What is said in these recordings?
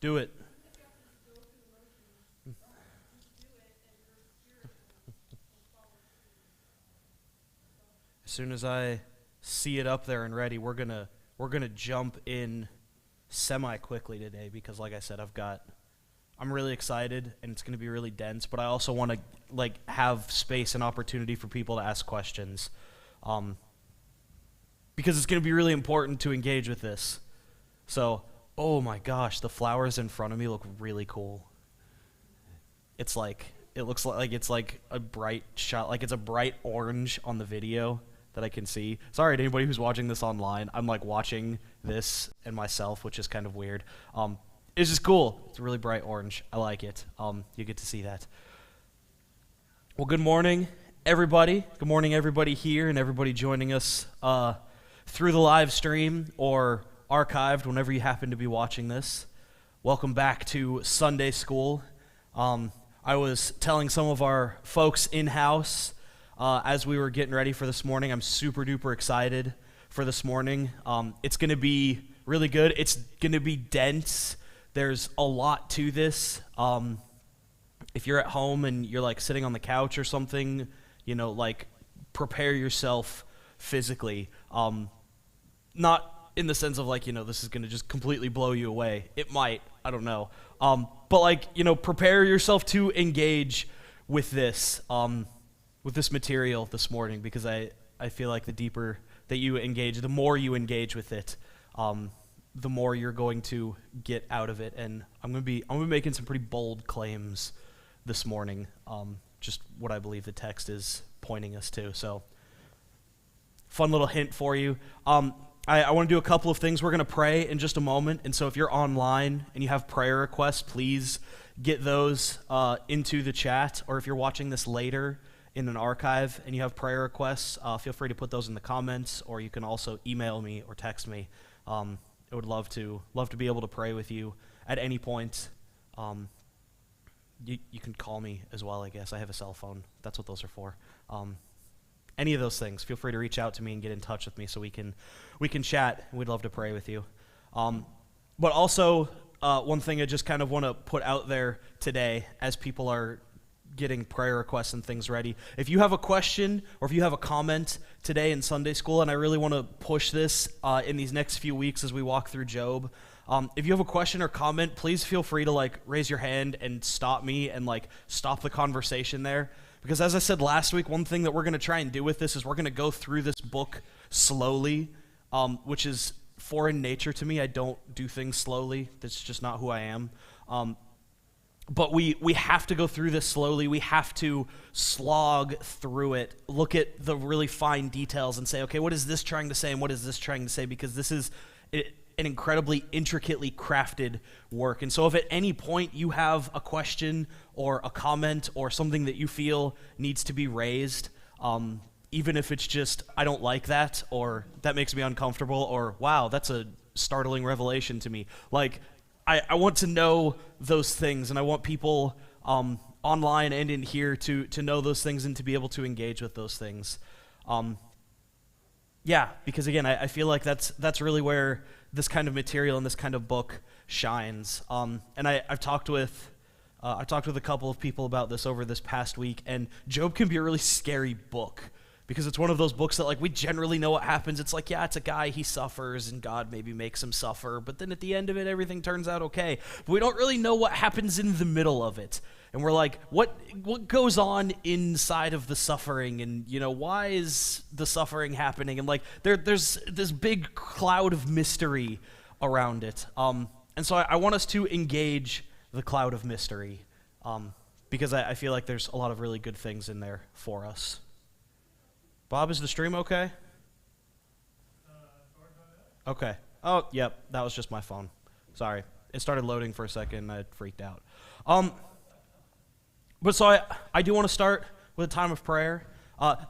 Do it. As soon as I see it up there and ready, we're gonna jump in semi-quickly today because, like I said, I'm really excited and it's gonna be really dense. But I also want to have space and opportunity for people to ask questions, because it's gonna be really important to engage with this. So, oh my gosh, the flowers in front of me look really cool. It looks like it's like a bright shot, like it's a bright orange on the video that I can see. Sorry to anybody who's watching this online. I'm like watching this and myself, which is kind of weird. It's just cool. It's a really bright orange. I like it. You get to see that. Well, good morning, everybody. Good morning, everybody here and everybody joining us through the live stream or archived whenever you happen to be watching this. Welcome back to Sunday school. I was telling some of our folks in-house as we were getting ready for this morning, I'm super duper excited for this morning. It's going to be really good. It's going to be dense. There's a lot to this. If you're at home and you're like sitting on the couch or something, prepare yourself physically. Not in the sense of this is going to just completely blow you away. It might, I don't know. But prepare yourself to engage with this material this morning, because I feel like the deeper that you engage, the more you engage with it, the more you're going to get out of it. And I'm gonna be making some pretty bold claims this morning, just what I believe the text is pointing us to. So, fun little hint for you. I want to do a couple of things. We're going to pray in just a moment, and so if you're online and you have prayer requests, please get those into the chat, or if you're watching this later in an archive and you have prayer requests, feel free to put those in the comments, or you can also email me or text me. I would love to be able to pray with you at any point. You can call me as well, I guess. I have a cell phone. That's what those are for. Any of those things, feel free to reach out to me and get in touch with me so we can chat. We'd love to pray with you. But also, one thing I just kind of want to put out there today as people are getting prayer requests and things ready. If you have a question or if you have a comment today in Sunday school, and I really want to push this in these next few weeks as we walk through Job, if you have a question or comment, please feel free to raise your hand and stop me and stop the conversation there. Because as I said last week, one thing that we're going to try and do with this is we're going to go through this book slowly, which is foreign nature to me. I don't do things slowly. That's just not who I am. But we have to go through this slowly. We have to slog through it, look at the really fine details and say, okay, what is this trying to say and what is this trying to say? Because this is an incredibly intricately crafted work. And so if at any point you have a question or a comment or something that you feel needs to be raised, even if it's just, I don't like that, or that makes me uncomfortable, or wow, that's a startling revelation to me. I want to know those things, and I want people online and in here to know those things and to be able to engage with those things. Because again, I feel like that's really where this kind of material and this kind of book shines. And I've talked with a couple of people about this over this past week, and Job can be a really scary book because it's one of those books that we generally know what happens. It's it's a guy, he suffers, and God maybe makes him suffer, but then at the end of it, everything turns out okay. But we don't really know what happens in the middle of it. And we're like, what goes on inside of the suffering, and why is the suffering happening? And there's this big cloud of mystery around it. And so I want us to engage the cloud of mystery, because I feel like there's a lot of really good things in there for us. Bob, is the stream okay? Okay. Oh, yep, that was just my phone. Sorry. It started loading for a second and I freaked out. But so I do want to start with a time of prayer.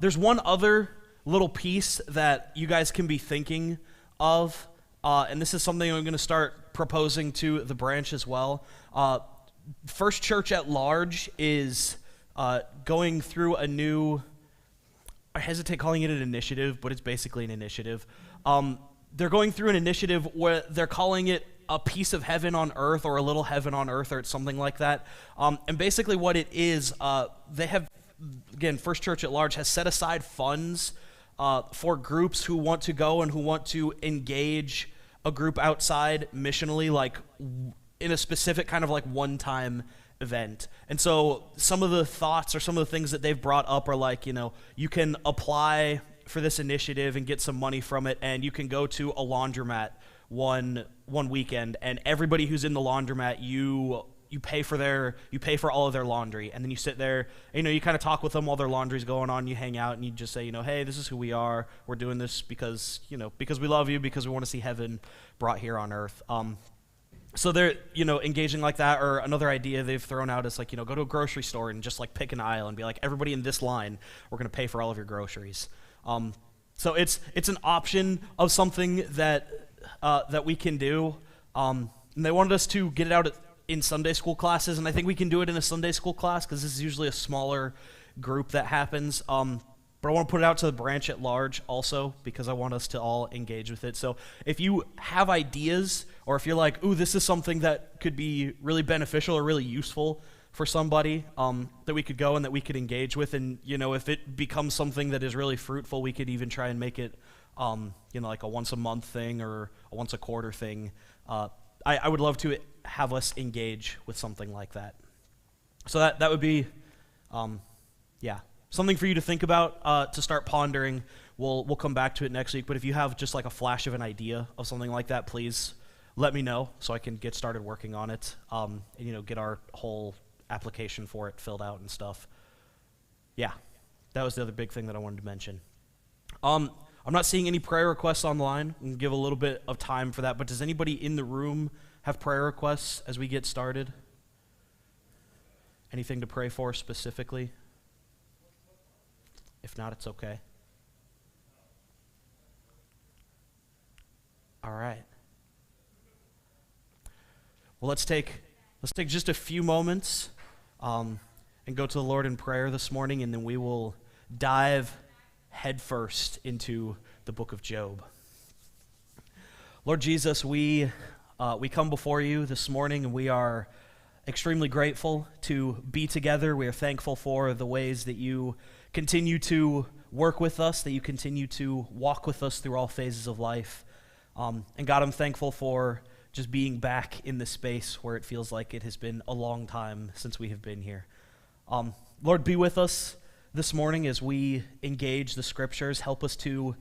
There's one other little piece that you guys can be thinking of, and this is something I'm going to start proposing to the branch as well. First Church at Large is going through a new, I hesitate calling it an initiative, but it's basically an initiative. They're going through an initiative where they're calling it a piece of heaven on earth or a little heaven on earth or something like that. And basically what it is, they have, again, First Church at Large has set aside funds for groups who want to go and who want to engage a group outside missionally, like in a specific kind of like one-time event. And so some of the thoughts or some of the things that they've brought up are like, you can apply for this initiative and get some money from it, and you can go to a laundromat one weekend, and everybody who's in the laundromat, you pay for all of their laundry, and then you sit there, and, you kind of talk with them while their laundry's going on. You hang out and you just say, hey, this is who we are. We're doing this because we love you, because we want to see heaven brought here on earth. So they're, engaging like that. Or another idea they've thrown out is like, go to a grocery store and just like pick an aisle and be like, everybody in this line, we're going to pay for all of your groceries. So it's an option of something that we can do. And they wanted us to get it out in Sunday school classes, and I think we can do it in a Sunday school class because this is usually a smaller group that happens. But I want to put it out to the branch at large also, because I want us to all engage with it. So if you have ideas, or if you're like, ooh, this is something that could be really beneficial or really useful for somebody, that we could go and that we could engage with, and if it becomes something that is really fruitful, we could even try and make it like a once a month thing or a once a quarter thing. I would love to have us engage with something like that. So that would be something for you to think about, to start pondering. We'll come back to it next week, but if you have just like a flash of an idea of something like that, please let me know so I can get started working on it, and get our whole application for it filled out and stuff. Yeah, that was the other big thing that I wanted to mention. I'm not seeing any prayer requests online. We can give a little bit of time for that, but does anybody in the room have prayer requests as we get started? Anything to pray for specifically? If not, it's okay. All right. Well, let's take just a few moments and go to the Lord in prayer this morning, and then we will dive headfirst into the book of Job. Lord Jesus, we come before you this morning, and we are extremely grateful to be together. We are thankful for the ways that you continue to work with us, that you continue to walk with us through all phases of life. And God, I'm thankful for just being back in the space where it feels like it has been a long time since we have been here. Lord, be with us this morning as we engage the scriptures. Help us to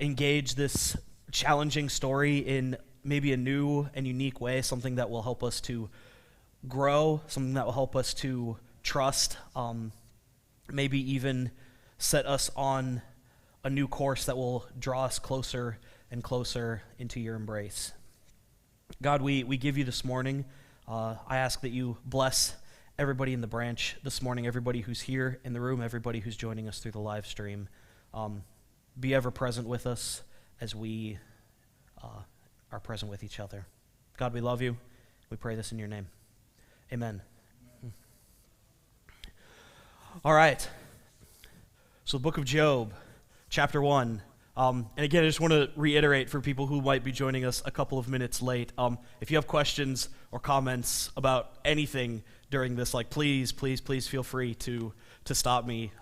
engage this challenging story in maybe a new and unique way, something that will help us to grow, something that will help us to trust, maybe even set us on a new course that will draw us closer and closer into your embrace. God, we give you this morning. I ask that you bless everybody in the branch this morning, everybody who's here in the room, everybody who's joining us through the live stream. Be ever present with us as we are present with each other. God, we love you. We pray this in your name. Amen. All right. So the book of Job, chapter 1. And again, I just want to reiterate for people who might be joining us a couple of minutes late, if you have questions or comments about anything during this, please feel free to stop me,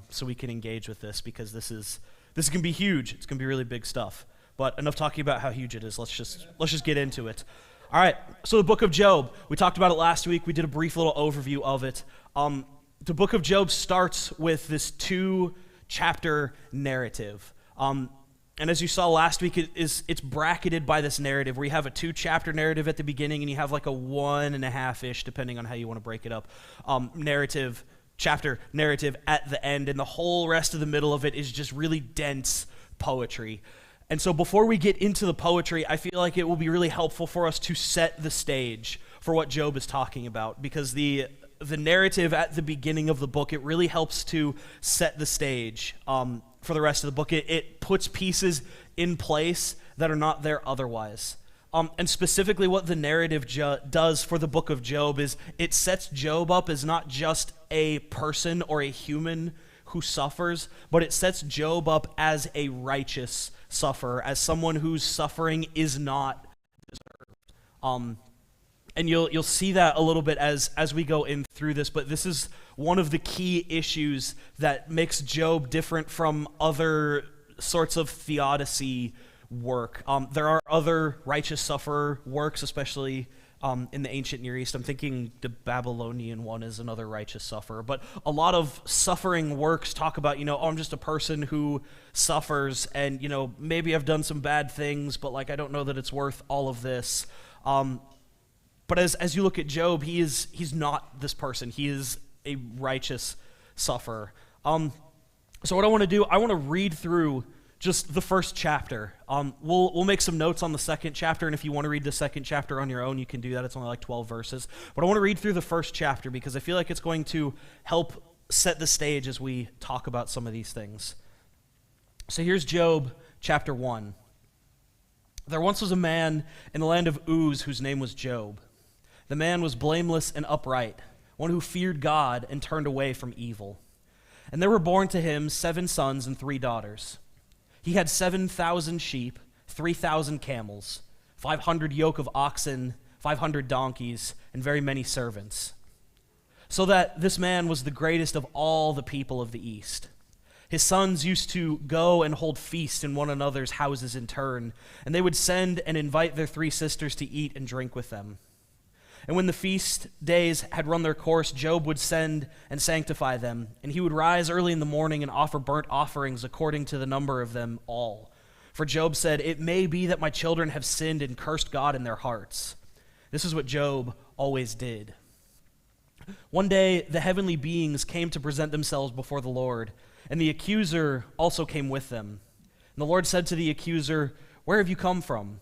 so we can engage with this, because this can be huge. It's going to be really big stuff. But enough talking about how huge it is. Let's just get into it. All right. So the book of Job, we talked about it last week. We did a brief little overview of it. The book of Job starts with this 2-chapter narrative. And as you saw last week, it's bracketed by this narrative where you have a 2-chapter narrative at the beginning, and you have like a 1.5-ish, depending on how you want to break it up, chapter narrative at the end, and the whole rest of the middle of it is just really dense poetry. And so before we get into the poetry, I feel like it will be really helpful for us to set the stage for what Job is talking about, because the narrative at the beginning of the book, it really helps to set the stage for the rest of the book. It puts pieces in place that are not there otherwise. And specifically what the narrative does for the book of Job is it sets Job up as not just a person or a human who suffers, but it sets Job up as a righteous sufferer, as someone whose suffering is not deserved. And you'll see that a little bit as we go in through this, but this is one of the key issues that makes Job different from other sorts of theodicy work. There are other righteous sufferer works, especially in the ancient Near East. I'm thinking the Babylonian one is another righteous sufferer, but a lot of suffering works talk about, I'm just a person who suffers, and, maybe I've done some bad things, but like I don't know that it's worth all of this. But as you look at Job, he's not this person. He is a righteous sufferer. So what I want to do, I want to read through just the first chapter. We'll make some notes on the second chapter, and if you want to read the second chapter on your own, you can do that. It's only like 12 verses. But I want to read through the first chapter because I feel like it's going to help set the stage as we talk about some of these things. So here's Job chapter 1. There once was a man in the land of Uz whose name was Job. The man was blameless and upright, one who feared God and turned away from evil. And there were born to him 7 sons and 3 daughters. He had 7,000 sheep, 3,000 camels, 500 yoke of oxen, 500 donkeys, and very many servants. So that this man was the greatest of all the people of the East. His sons used to go and hold feasts in one another's houses in turn, and they would send and invite their 3 sisters to eat and drink with them. And when the feast days had run their course, Job would send and sanctify them, and he would rise early in the morning and offer burnt offerings according to the number of them all. For Job said, "It may be that my children have sinned and cursed God in their hearts." This is what Job always did. One day the heavenly beings came to present themselves before the Lord, and the accuser also came with them. And the Lord said to the accuser, "Where have you come from?"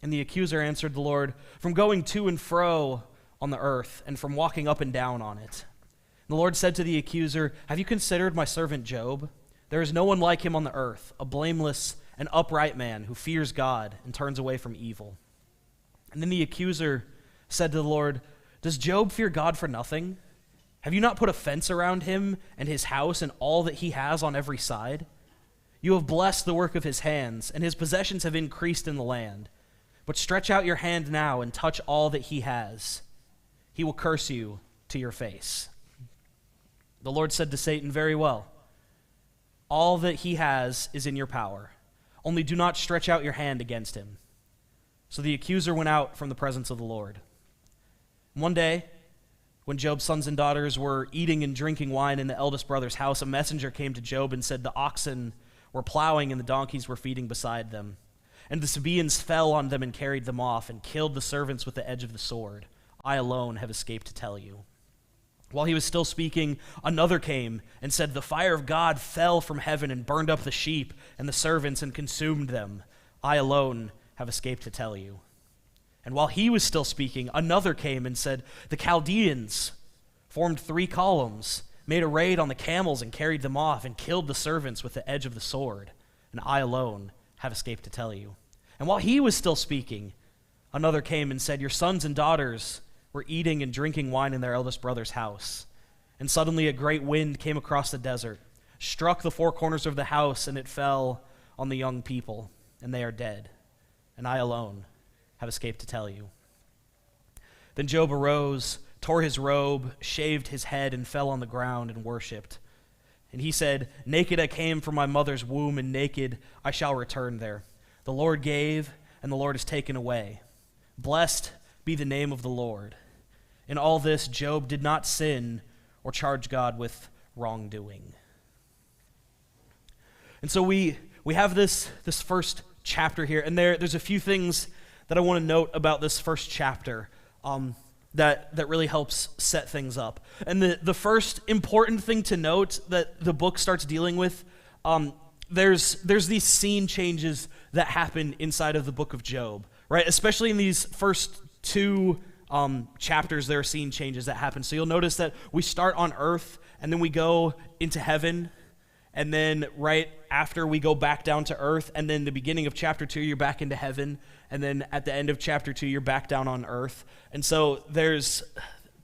And the accuser answered the Lord, "From going to and fro on the earth, and from walking up and down on it." And the Lord said to the accuser, "Have you considered my servant Job? There is no one like him on the earth, a blameless and upright man who fears God and turns away from evil." And then the accuser said to the Lord, "Does Job fear God for nothing? Have you not put a fence around him and his house and all that he has on every side? You have blessed the work of his hands, and his possessions have increased in the land. But stretch out your hand now and touch all that he has. He will curse you to your face." The Lord said to Satan, "Very well. All that he has is in your power. Only do not stretch out your hand against him." So the accuser went out from the presence of the Lord. One day, when Job's sons and daughters were eating and drinking wine in the eldest brother's house, a messenger came to Job and said, "The oxen were plowing and the donkeys were feeding beside them. And the Sabaeans fell on them and carried them off and killed the servants with the edge of the sword. I alone have escaped to tell you." While he was still speaking, another came and said, "The fire of God fell from heaven and burned up the sheep and the servants and consumed them. I alone have escaped to tell you." And while he was still speaking, another came and said, "The Chaldeans formed 3 columns, made a raid on the camels and carried them off and killed the servants with the edge of the sword. And I alone have escaped to tell you." And while he was still speaking, another came and said, "Your sons and daughters were eating and drinking wine in their eldest brother's house. And suddenly a great wind came across the desert, struck the 4 corners of the house, and it fell on the young people, and they are dead. And I alone have escaped to tell you." Then Job arose, tore his robe, shaved his head, and fell on the ground and worshipped. And he said, "Naked I came from my mother's womb, and naked I shall return there. The Lord gave, and the Lord has taken away. Blessed be the name of the Lord." In all this, Job did not sin or charge God with wrongdoing. And so we have this first chapter here, and there's a few things that I want to note about this first chapter that really helps set things up. And the first important thing to note that the book starts dealing with, there's these scene changes that happen inside of the book of Job, right? Especially in these first 2 chapters, there are scene changes that happen. So you'll notice that we start on earth, and then we go into heaven, and then right after we go back down to earth, and then the beginning of chapter 2, you're back into heaven, and then at the end of chapter 2, you're back down on earth. And so there's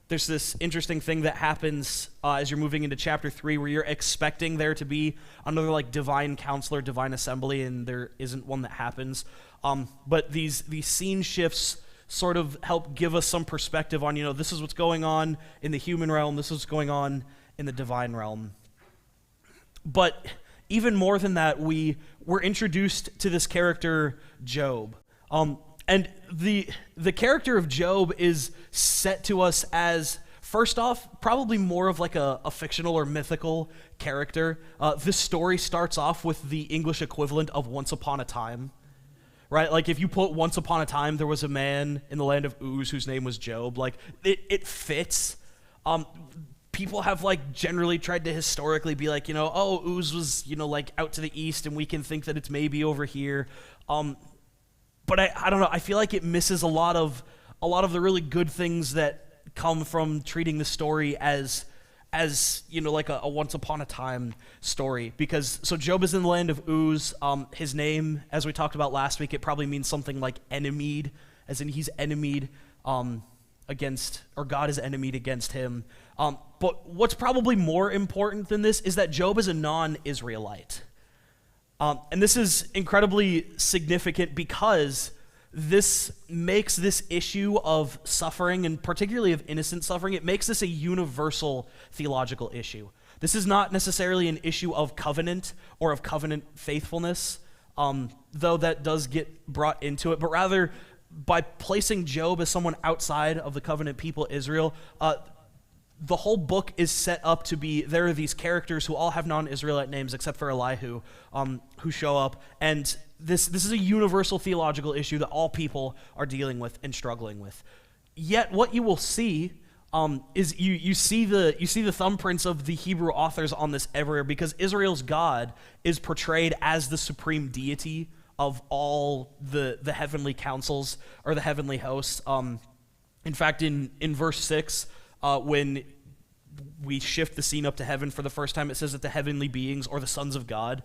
this interesting thing that happens as you're moving into chapter 3, where you're expecting there to be another like divine counselor, divine assembly, and there isn't one that happens. But these scene shifts sort of help give us some perspective on, this is what's going on in the human realm, this is what's going on in the divine realm. But even more than that, we're introduced to this character, Job. And the character of Job is set to us as, first off, probably more of like a fictional or mythical character. This story starts off with the English equivalent of Once Upon a Time, right? Like if you put Once Upon a Time, there was a man in the land of Uz whose name was Job. Like it fits. People have like generally tried to historically be like, Uz was, like out to the east and we can think that it's maybe over here. But I don't know, I feel like it misses a lot of the really good things that come from treating the story as like a Once Upon a Time story. Because, so Job is in the land of Uz. His name, as we talked about last week, it probably means something like enemied, as in he's enemied against, or God is enemied against him. But what's probably more important than this is that Job is a non-Israelite. And this is incredibly significant because this makes this issue of suffering, and particularly of innocent suffering, it makes this a universal theological issue. This is not necessarily an issue of covenant or of covenant faithfulness, though that does get brought into it, but rather by placing Job as someone outside of the covenant people Israel, the whole book is set up to be, there are these characters who all have non-Israelite names except for Elihu, who show up, and this is a universal theological issue that all people are dealing with and struggling with. Yet what you will see is you see the thumbprints of the Hebrew authors on this everywhere, because Israel's God is portrayed as the supreme deity of all the heavenly councils or the heavenly hosts. In fact, in verse 6, when we shift the scene up to heaven for the first time, it says that the heavenly beings, or the sons of God,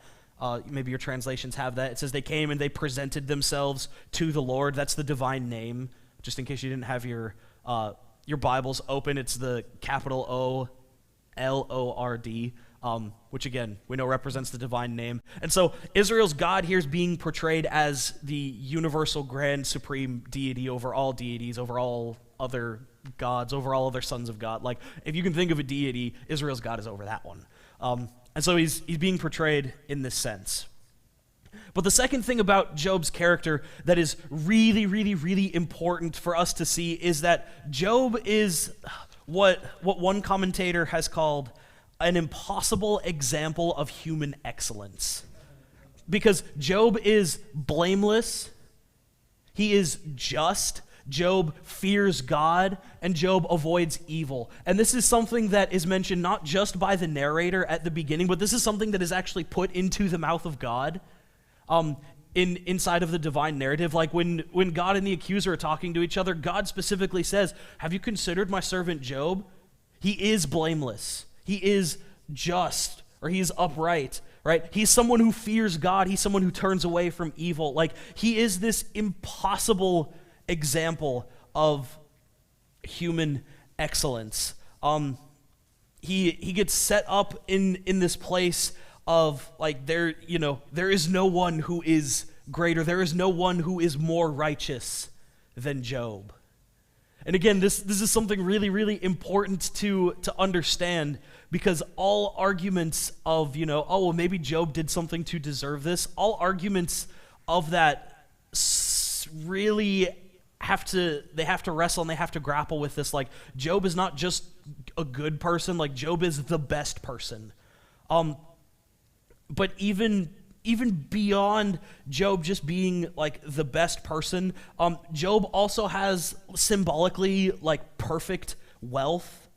maybe your translations have that. It says they came and they presented themselves to the Lord. That's the divine name. Just in case you didn't have your Bibles open, it's the capital O, L-O-R-D, which again, we know represents the divine name. And so Israel's God here is being portrayed as the universal grand supreme deity over all deities, over all other gods, over all other sons of God. Like, if you can think of a deity, Israel's God is over that one. And so he's being portrayed in this sense. But the second thing about Job's character that is really, really, really important for us to see is that Job is what one commentator has called an impossible example of human excellence. Because Job is blameless, he is just, Job fears God, and Job avoids evil. And this is something that is mentioned not just by the narrator at the beginning, but this is something that is actually put into the mouth of God inside of the divine narrative. Like when God and the accuser are talking to each other, God specifically says, "Have you considered my servant Job? He is blameless. He is just," or he is upright, right? He's someone who fears God. He's someone who turns away from evil. Like, he is this impossible example of human excellence. He gets set up in this place of, like, there is no one who is greater. There is no one who is more righteous than Job. And again, this is something really, really important to understand, because all arguments of, oh, well, maybe Job did something to deserve this, all arguments of that really have to wrestle and they have to grapple with this. Like, Job is not just a good person, like Job is the best person. But even beyond Job just being like the best person, Job also has symbolically like perfect wealth,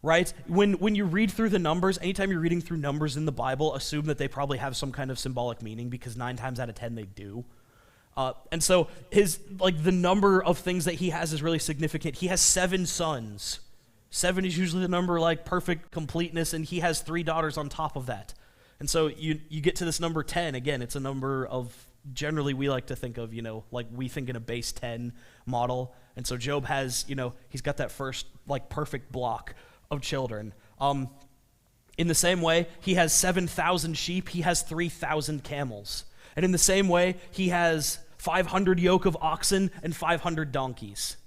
right? When you read through the numbers, anytime you're reading through numbers in the Bible, assume that they probably have some kind of symbolic meaning, because 9 times out of 10 they do. And so the number of things that he has is really significant. He has 7 sons. 7 is usually the number like perfect completeness, and he has 3 daughters on top of that. And so you get to this number 10. Again, it's a number of, generally we like to think of, like we think in a base 10 model. And so Job has, he's got that first like perfect block of children. In the same way, he has 7,000 sheep. He has 3,000 camels. And in the same way, he has 500 yoke of oxen and 500 donkeys.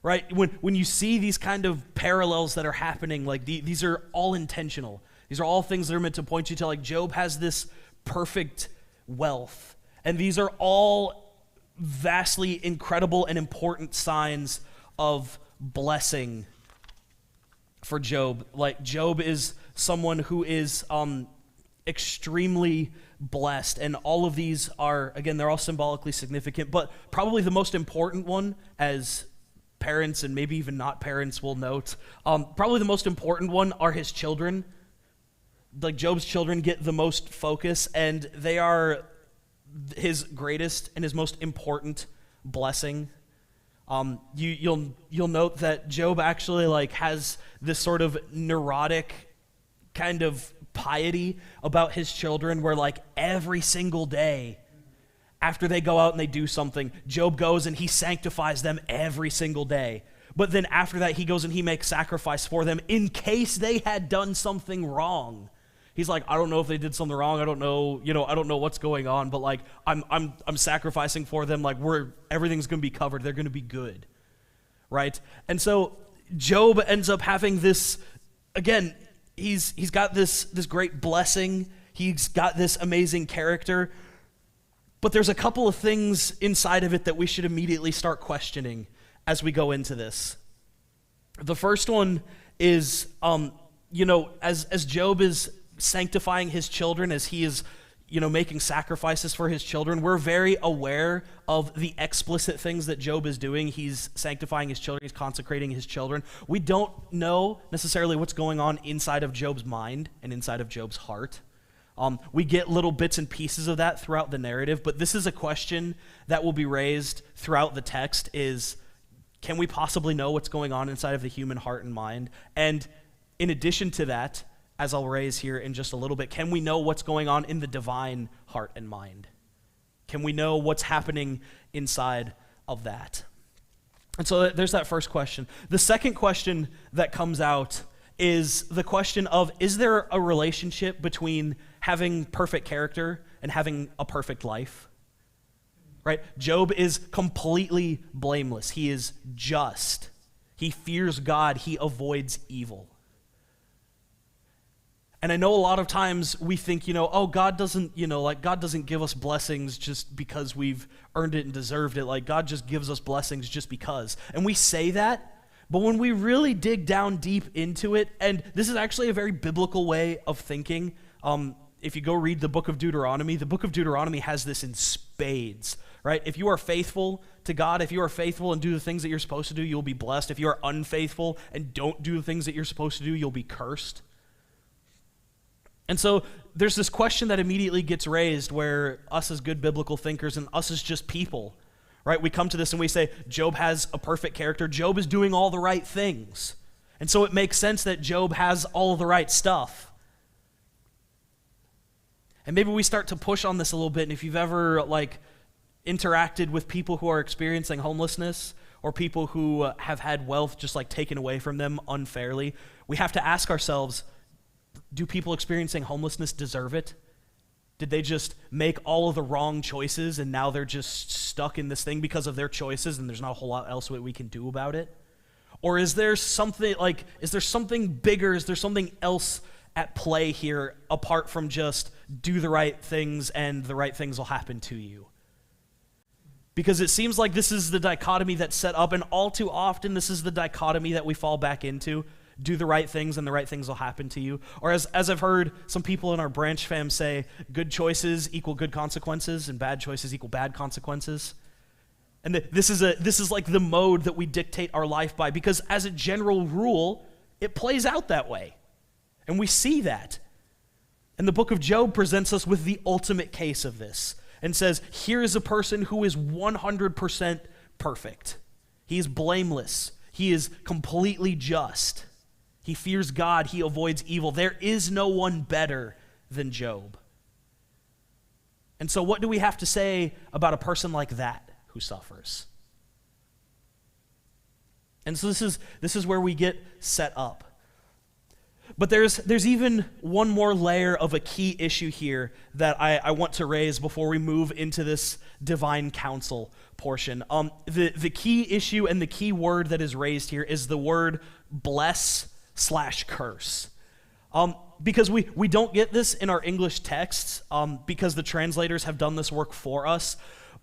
Right? When you see these kind of parallels that are happening, like these are all intentional. These are all things that are meant to point you to, like, Job has this perfect wealth. And these are all vastly incredible and important signs of blessing for Job. Like, Job is someone who is extremely blessed, and all of these are, again, they're all symbolically significant, but probably the most important one, as parents and maybe even not parents will note, probably the most important one are his children. Like, Job's children get the most focus, and they are his greatest and his most important blessing. You'll note that Job actually, like, has this sort of neurotic kind of piety about his children, where, like, every single day after they go out and they do something, Job goes and he sanctifies them every single day. But then after that, he goes and he makes sacrifice for them in case they had done something wrong. He's like, I don't know if they did something wrong. I don't know, I don't know what's going on, but, like, I'm sacrificing for them. Like, everything's going to be covered. They're going to be good, right? And so Job ends up having this, again, he's got this great blessing. He's got this amazing character. But there's a couple of things inside of it that we should immediately start questioning as we go into this. The first one is, as Job is sanctifying his children, as he is, making sacrifices for his children, we're very aware of the explicit things that Job is doing. He's sanctifying his children. He's consecrating his children. We don't know necessarily what's going on inside of Job's mind and inside of Job's heart. We get little bits and pieces of that throughout the narrative, but this is a question that will be raised throughout the text is, can we possibly know what's going on inside of the human heart and mind? And in addition to that, as I'll raise here in just a little bit, can we know what's going on in the divine heart and mind? Can we know what's happening inside of that? And so there's that first question. The second question that comes out is the question of, is there a relationship between having perfect character and having a perfect life? Right? Job is completely blameless. He is just. He fears God. He avoids evil. And I know a lot of times we think, God doesn't, God doesn't give us blessings just because we've earned it and deserved it. Like, God just gives us blessings just because. And we say that, but when we really dig down deep into it, and this is actually a very biblical way of thinking. If you go read the book of Deuteronomy has this in spades, right? If you are faithful to God, if you are faithful and do the things that you're supposed to do, you'll be blessed. If you are unfaithful and don't do the things that you're supposed to do, you'll be cursed. And so there's this question that immediately gets raised where us as good biblical thinkers and us as just people, right? We come to this and we say, Job has a perfect character. Job is doing all the right things. And so it makes sense that Job has all the right stuff. And maybe we start to push on this a little bit. And if you've ever, interacted with people who are experiencing homelessness or people who have had wealth just, taken away from them unfairly, we have to ask ourselves, do people experiencing homelessness deserve it? Did they just make all of the wrong choices and now they're just stuck in this thing because of their choices and there's not a whole lot else we can do about it? Or is there something bigger? Is there something else at play here apart from just do the right things and the right things will happen to you? Because it seems like this is the dichotomy that's set up, and all too often this is the dichotomy that we fall back into. Do the right things and the right things will happen to you. Or as I've heard some people in our branch fam say, good choices equal good consequences and bad choices equal bad consequences. And this is like the mode that we dictate our life by, because as a general rule, it plays out that way. And we see that. And the book of Job presents us with the ultimate case of this and says, here is a person who is 100% perfect. He is blameless. He is completely just. He fears God. He avoids evil. There is no one better than Job. And so what do we have to say about a person like that who suffers? And so this is where we get set up. But there's even one more layer of a key issue here that I want to raise before we move into this divine counsel portion. The key issue and the key word that is raised here is the word bless/curse. Because we don't get this in our English texts because the translators have done this work for us.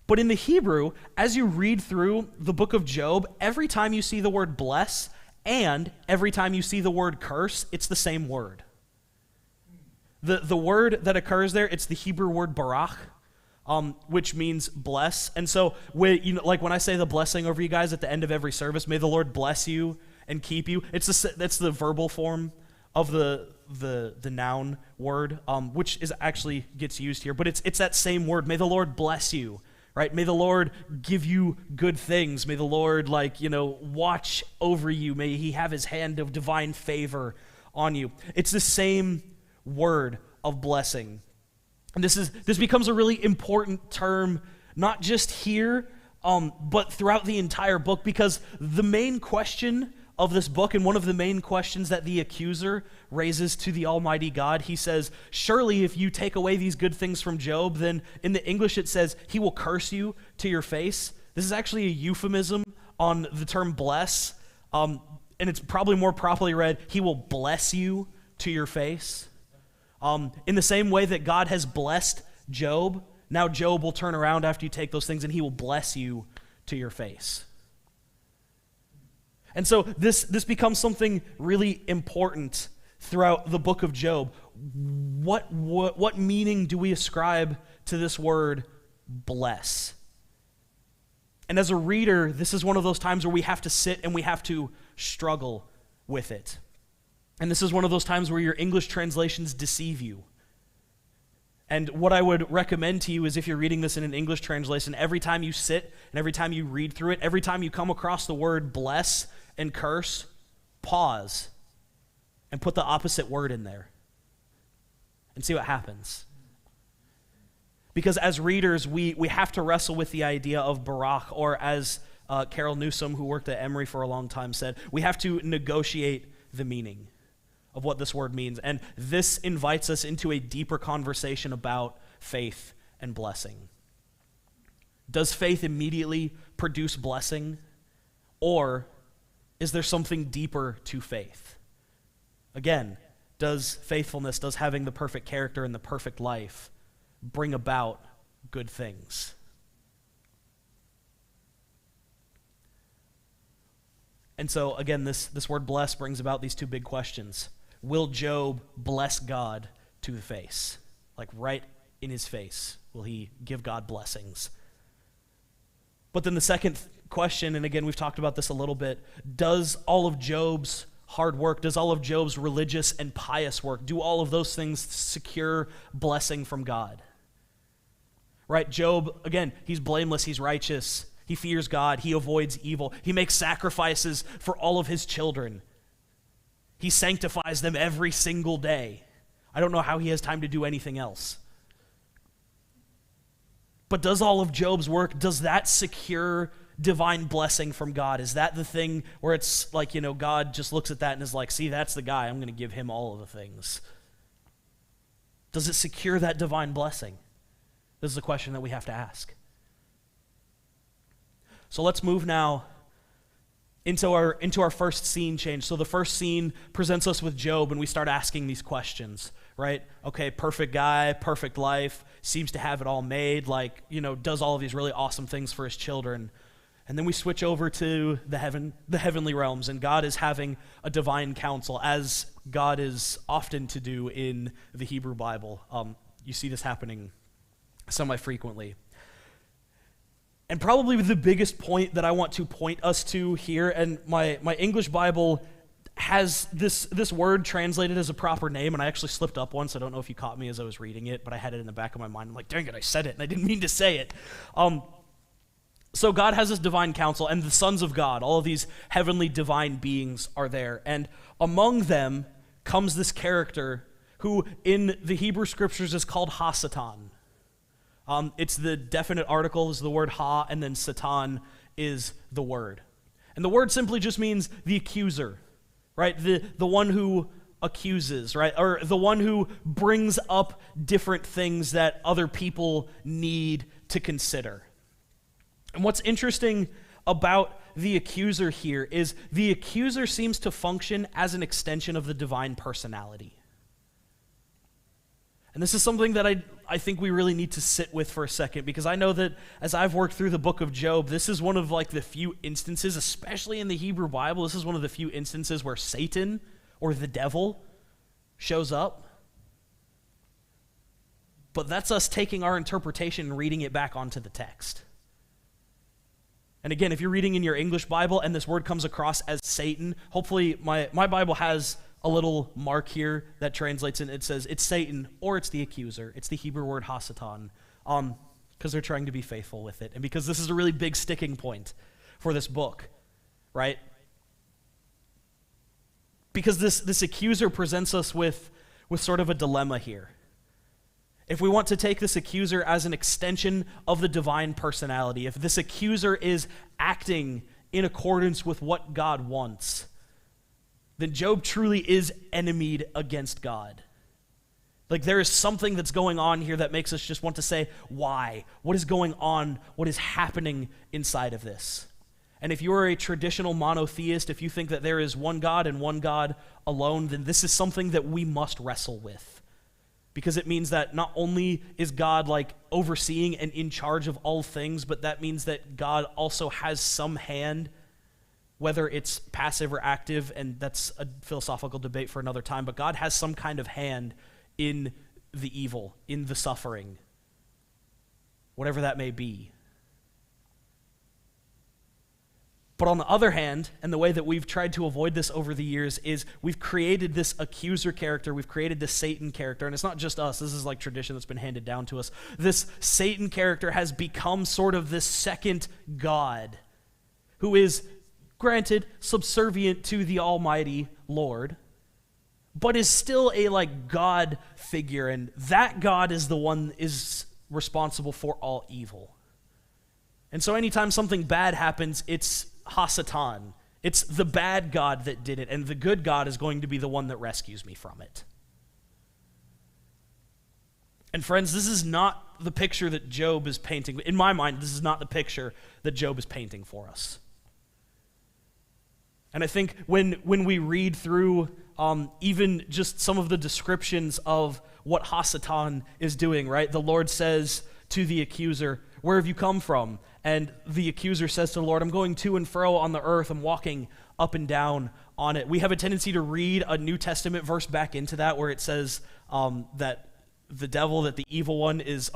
But in the Hebrew, as you read through the book of Job, every time you see the word bless and every time you see the word curse, it's the same word. The word that occurs there, it's the Hebrew word barak, which means bless. And so, like when I say the blessing over you guys at the end of every service, may the Lord bless you and keep you. That's the verbal form of the noun word, which is actually gets used here. But it's that same word. May the Lord bless you. Right? May the Lord give you good things. May the Lord, watch over you. May he have his hand of divine favor on you. It's the same word of blessing. And this becomes a really important term, not just here, but throughout the entire book, because the main question of this book, and one of the main questions that the accuser raises to the Almighty God, he says, surely if you take away these good things from Job, then in the English it says, he will curse you to your face. This is actually a euphemism on the term bless, and it's probably more properly read, he will bless you to your face. In the same way that God has blessed Job, now Job will turn around after you take those things and he will bless you to your face. And so this becomes something really important throughout the book of Job. What meaning do we ascribe to this word bless? And as a reader, this is one of those times where we have to sit and we have to struggle with it. And this is one of those times where your English translations deceive you. And what I would recommend to you is if you're reading this in an English translation, every time you sit and every time you read through it, every time you come across the word bless and curse, pause and put the opposite word in there and see what happens. Because as readers, we have to wrestle with the idea of barak, or as Carol Newsom, who worked at Emory for a long time, said, we have to negotiate the meaning of what this word means. And this invites us into a deeper conversation about faith and blessing. Does faith immediately produce blessing? Or is there something deeper to faith? Again, does faithfulness, does having the perfect character and the perfect life bring about good things? And so, again, this word bless brings about these two big questions. Will Job bless God to the face? Like right in his face, will he give God blessings? But then the second question, and again, we've talked about this a little bit, does all of Job's hard work, does all of Job's religious and pious work, do all of those things secure blessing from God? Right, Job, again, he's blameless, he's righteous, he fears God, he avoids evil, he makes sacrifices for all of his children. He sanctifies them every single day. I don't know how he has time to do anything else. But does all of Job's work, does that secure divine blessing from God? Is that the thing where it's like, God just looks at that and is like, see, that's the guy, I'm going to give him all of the things. Does it secure that divine blessing? This is a question that we have to ask. So let's move now into our first scene change. So the first scene presents us with Job, and we start asking these questions, right? Okay, perfect guy, perfect life, seems to have it all made, does all of these really awesome things for his children. And then we switch over to the heavenly realms, and God is having a divine counsel, as God is often to do in the Hebrew Bible. You see this happening semi-frequently. And probably the biggest point that I want to point us to here, and my English Bible has this word translated as a proper name, and I actually slipped up once. I don't know if you caught me as I was reading it, but I had it in the back of my mind. I'm like, dang it, I said it, and I didn't mean to say it. So God has this divine counsel, and the sons of God, all of these heavenly divine beings are there. And among them comes this character who in the Hebrew scriptures is called Ha-Satan. It's the definite article is the word ha, and then Satan is the word. And the word simply just means the accuser, right? The one who accuses, right? Or the one who brings up different things that other people need to consider. And what's interesting about the accuser here is the accuser seems to function as an extension of the divine personality. And this is something that I think we really need to sit with for a second, because I know that as I've worked through the book of Job, this is one of like the few instances, especially in the Hebrew Bible, this is one of the few instances where Satan or the devil shows up. But that's us taking our interpretation and reading it back onto the text. And again, if you're reading in your English Bible and this word comes across as Satan, hopefully my Bible has a little mark here that translates and it says it's Satan or it's the accuser. It's the Hebrew word hasatan, because they're trying to be faithful with it. And because this is a really big sticking point for this book, right? Because this accuser presents us with sort of a dilemma here. If we want to take this accuser as an extension of the divine personality, if this accuser is acting in accordance with what God wants, then Job truly is enemied against God. Like there is something that's going on here that makes us just want to say, why? What is going on? What is happening inside of this? And if you're a traditional monotheist, if you think that there is one God and one God alone, then this is something that we must wrestle with. Because it means that not only is God like overseeing and in charge of all things, but that means that God also has some hand, whether it's passive or active, and that's a philosophical debate for another time, but God has some kind of hand in the evil, in the suffering, whatever that may be. But on the other hand, and the way that we've tried to avoid this over the years is we've created this accuser character, we've created this Satan character, and it's not just us, this is like tradition that's been handed down to us. This Satan character has become sort of this second God who is, granted, subservient to the almighty Lord, but is still a like God figure, and that God is the one is responsible for all evil. And so anytime something bad happens, it's Hasatan. It's the bad God that did it, and the good God is going to be the one that rescues me from it. And friends, this is not the picture that Job is painting. In my mind, this is not the picture that Job is painting for us. And I think when we read through even just some of the descriptions of what Hasatan is doing, right? The Lord says to the accuser, "Where have you come from?" And the accuser says to the Lord, "I'm going to and fro on the earth. I'm walking up and down on it." We have a tendency to read a New Testament verse back into that where it says that the devil, that the evil one is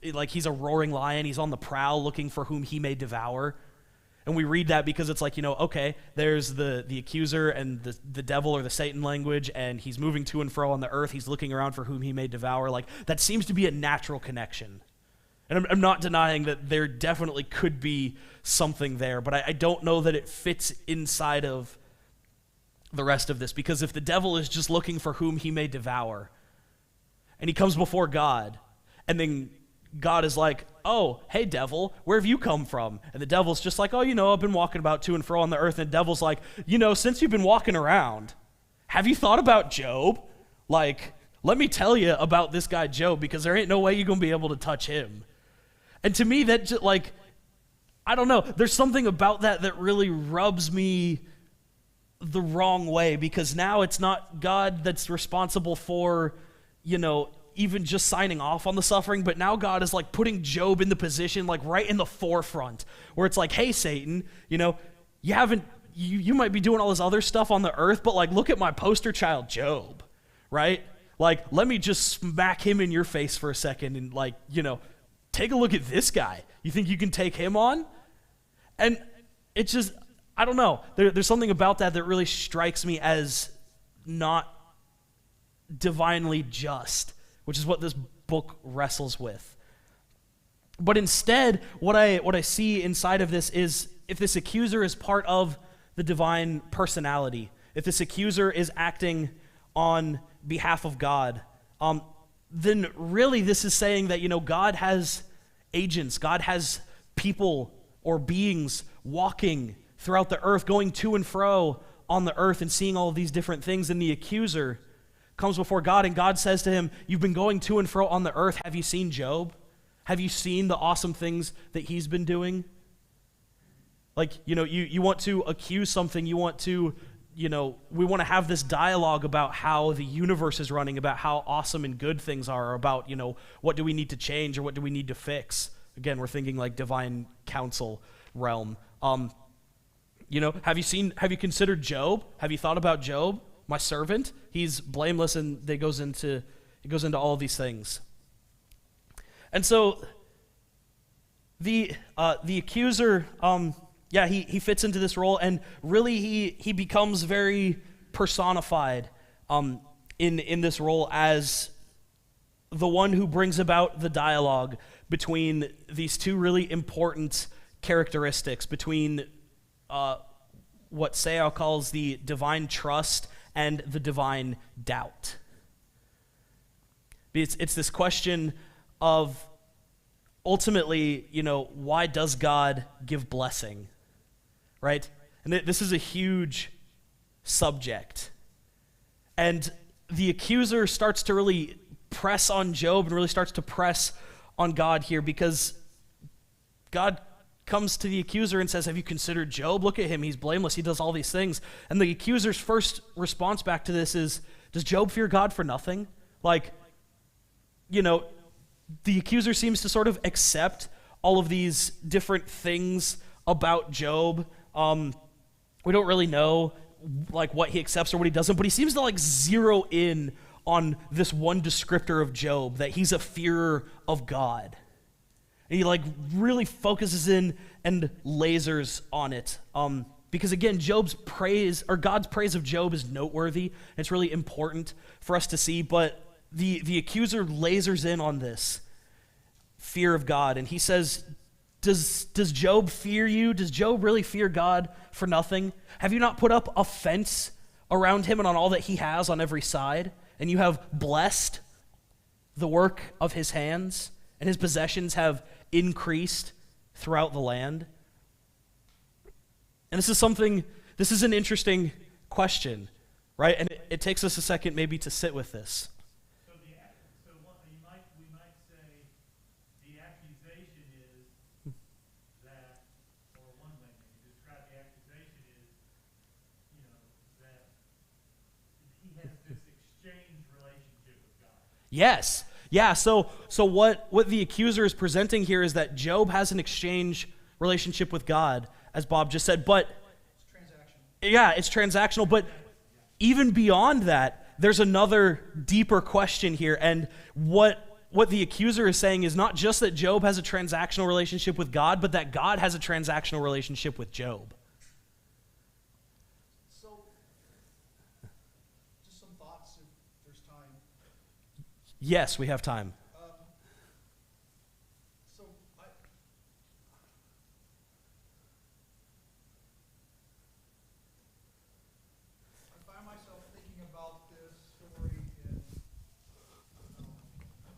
like he's a roaring lion. He's on the prowl looking for whom he may devour. And we read that because it's like, okay, there's the accuser and the devil or the Satan language, and he's moving to and fro on the earth. He's looking around for whom he may devour. Like that seems to be a natural connection. And I'm not denying that there definitely could be something there, but I don't know that it fits inside of the rest of this, because if the devil is just looking for whom he may devour, and he comes before God, and then God is like, "Oh, hey devil, where have you come from?" And the devil's just like, "Oh, I've been walking about to and fro on the earth." And the devil's like, "Since you've been walking around, have you thought about Job? Like, let me tell you about this guy Job, because there ain't no way you're going to be able to touch him." And to me, that just like, I don't know, there's something about that really rubs me the wrong way, because now it's not God that's responsible for, even just signing off on the suffering, but now God is like putting Job in the position, like right in the forefront, where it's like, "Hey, Satan, you might be doing all this other stuff on the earth, but like, look at my poster child, Job, right? Like, let me just smack him in your face for a second and like, take a look at this guy. You think you can take him on?" And it's just, I don't know. There's something about that really strikes me as not divinely just, which is what this book wrestles with. But instead, what I see inside of this is, if this accuser is part of the divine personality, if this accuser is acting on behalf of God, then really this is saying that, God has agents, God has people or beings walking throughout the earth, going to and fro on the earth and seeing all of these different things, and the accuser comes before God, and God says to him, you've been going to and fro on the earth. Have you seen Job? Have you seen the awesome things that he's been doing? Like, you want to accuse something, you want to, we want to have this dialogue about how the universe is running, about how awesome and good things are, about, what do we need to change or what do we need to fix? Again, we're thinking like divine counsel realm. Have you considered Job? Have you thought about Job, my servant? He's blameless, and it goes into all of these things. And so the accuser, he fits into this role, and really he becomes very personified in this role as the one who brings about the dialogue between these two really important characteristics, between what Seow calls the divine trust and the divine doubt. It's this question of, ultimately, why does God give blessing, right? And this is a huge subject. And the accuser starts to really press on Job and really starts to press on God here, because God comes to the accuser and says, have you considered Job? Look at him. He's blameless. He does all these things. And the accuser's first response back to this is, does Job fear God for nothing? Like, the accuser seems to sort of accept all of these different things about Job. We don't really know like what he accepts or what he doesn't, but he seems to like zero in on this one descriptor of Job, that he's a fearer of God. And he like really focuses in and lasers on it. Because again, God's praise of Job is noteworthy. And it's really important for us to see, but the accuser lasers in on this fear of God, and he says, does Job fear you? Does Job really fear God for nothing? Have you not put up a fence around him and on all that he has on every side? And you have blessed the work of his hands, and his possessions have increased throughout the land? And this is an interesting question, right? And it takes us a second maybe to sit with this. We might say the accusation is that, or one way to describe the accusation is, that he has this exchange relationship with God. Yes. Yeah, so what the accuser is presenting here is that Job has an exchange relationship with God, as Bob just said, but it's transactional. Yeah, it's transactional, but even beyond that, there's another deeper question here, and what the accuser is saying is not just that Job has a transactional relationship with God, but that God has a transactional relationship with Job. So, just some thoughts if there's time. Yes, we have time. I find myself thinking about this story in...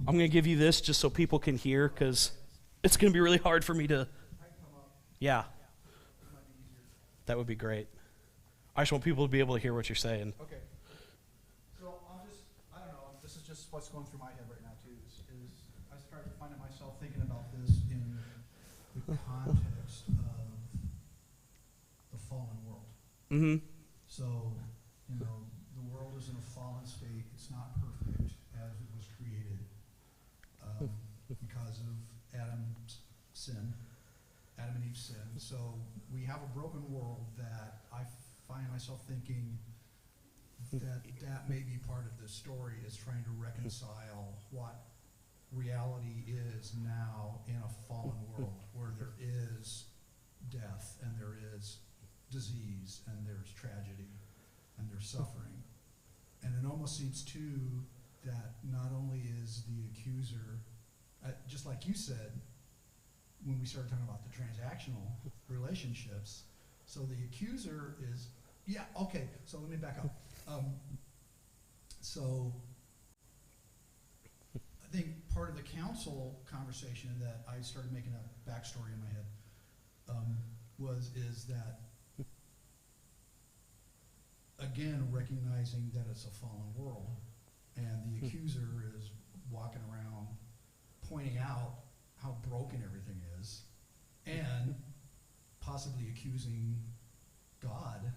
I'm going to give you this just so people can hear, because it's going to be really hard for me to... Yeah. That would be great. I just want people to be able to hear what you're saying. Okay. So I don't know, this is just what's going through my head right now too, is I started finding myself thinking about this in the context of the fallen world. Mm-hmm. So, the world is in a fallen state. It's not perfect as it was created because of Adam and Eve's sin. So we have a broken world that I find myself thinking that may be part of this story, is trying to reconcile what reality is now in a fallen world where there is death and there is disease and there's tragedy and there's suffering. And it almost seems too that not only is the accuser, just like you said, when we started talking about the transactional relationships, so the accuser is, so let me back up. So I think part of the council conversation that I started making a backstory in my head is that again, recognizing that it's a fallen world, and the accuser is walking around pointing out how broken everything is, and possibly accusing God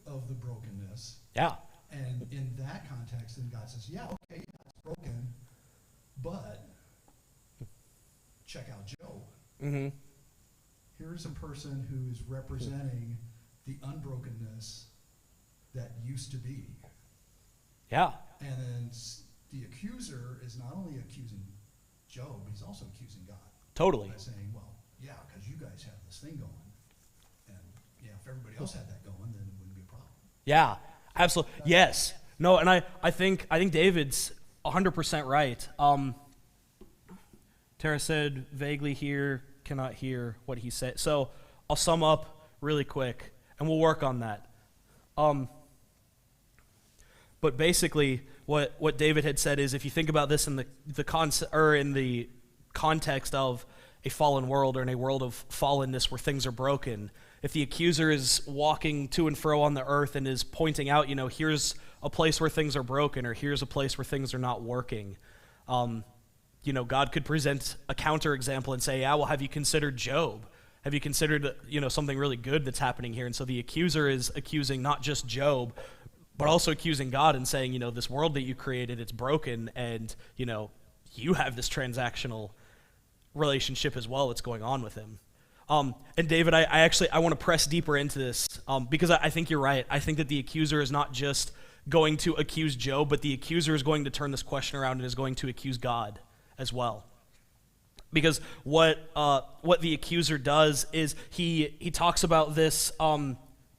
of the brokenness. Yeah. And in that context, then God says, yeah, okay, yeah, it's broken, but check out Job. Mm-hmm. Here's a person who is representing the unbrokenness that used to be. Yeah. And then the accuser is not only accusing Job, he's also accusing God. Totally. By saying, well, yeah, because you guys have this thing going. And yeah, if everybody else had that going, then it wouldn't be a problem. Yeah, absolutely. Yes. No, and I think David's 100% right. Tara said, vaguely hear, cannot hear what he said. So I'll sum up really quick, and we'll work on that. But basically, what David had said is, if you think about this in the context of a fallen world, or in a world of fallenness where things are broken, if the accuser is walking to and fro on the earth and is pointing out, here's a place where things are broken, or here's a place where things are not working, God could present a counterexample and say, yeah, well, have you considered Job? Have you considered, something really good that's happening here? And so the accuser is accusing not just Job, but also accusing God and saying, this world that you created, it's broken, and, you have this transactional relationship as well that's going on with him. And David, I want to press deeper into this because I think you're right. I think that the accuser is not just going to accuse Job, but the accuser is going to turn this question around and is going to accuse God as well. Because what the accuser does is he talks about this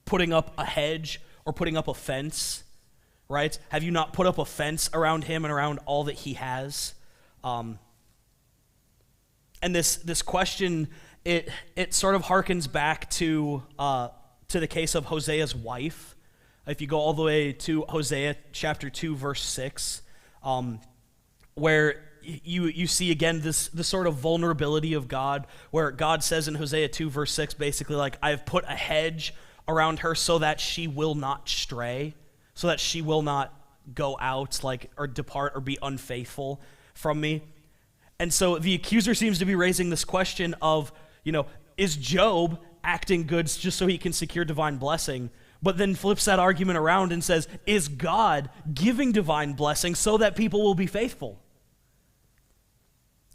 putting up a hedge or putting up a fence, right? Have you not put up a fence around him and around all that he has? And this question, it sort of harkens back to the case of Hosea's wife. If you go all the way to Hosea chapter 2, verse 6, where you see again this sort of vulnerability of God, where God says in Hosea 2, verse 6, basically like, I have put a hedge around her so that she will not stray, so that she will not go out or depart or be unfaithful from me. And so the accuser seems to be raising this question of, is Job acting good just so he can secure divine blessing? But then flips that argument around and says, is God giving divine blessing so that people will be faithful?